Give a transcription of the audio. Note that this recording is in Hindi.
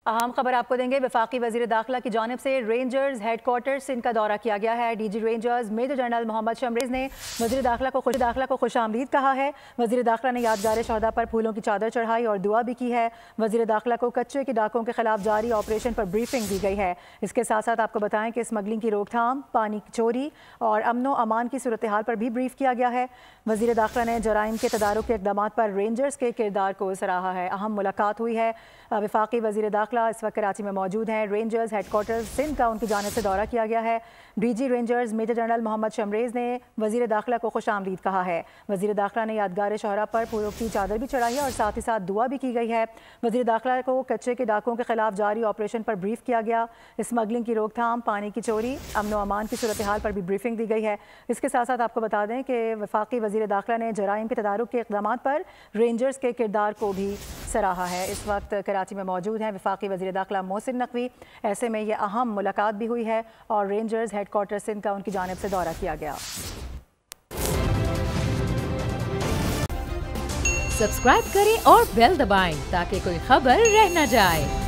अहम खबर आपको देंगे। वफाकी वज़ीर दाखिला की जानिब से रेंजर्स हेडक्वार्टर सिंध का दौरा किया गया है। DG rangers major general Mohammad Shamrez ने वज़ीर दाखिला को खुशामदीद कहा है। वज़ीर दाखिला ने यादगार शहदा पर फूलों की चादर चढ़ाई और दुआ भी की है। वज़ीर दाखिला को कच्चे की डाकों के खिलाफ जारी ऑपरेशन पर ब्रीफिंग दी गई है। इसके साथ साथ आपको बताएं कि स्मगलिंग की रोकथाम, पानी की चोरी और अमनो अमान की सूरत हाल पर भी ब्रीफ किया गया है। वज़ीर दाखिला ने जराइम के तदारुक के इक़दामात पर रेंजर्स के किरदार को सराहा है। अहम मुलाकात हुई है। वफाकी वज़ीर दाखिला इस वक्त कराची में मौजूद हैं। रेंजर्स हेडक्वार्टर सिंध का उनकी जानिब से दौरा किया गया है। DG rangers major general Mohammad Shamrez ने वज़ीर दाखिला को खुशामदीद कहा है। वज़ीर दाखिला ने यादगार शहरा पर फूलों की चादर भी चढ़ाई है और साथ ही साथ दुआ भी की गई है। वज़ीर दाखिला को कच्चे के डाकों के खिलाफ जारी ऑपरेशन पर ब्रीफ किया गया। स्मगलिंग की रोकथाम, पानी की चोरी, अमनो अमान की सूरत हाल पर भी ब्रीफिंग दी गई है। इसके साथ साथ आपको बता दें कि वफाकी वज़ीर दाखिला ने जराइम के तदारुक के इक़दामात पर रेंजर्स के किरदार को भी सराहा है। इस वक्त कराची में मौजूद हैं वफाकी वज़ीर दाखिला मोहसिन नकवी। ऐसे में ये अहम मुलाकात भी हुई है और रेंजर्स हेडक्वार्टर सिंध का उनकी जानिब से दौरा किया गया। सब्सक्राइब करें और बेल दबाएं ताकि कोई खबर रह न जाए।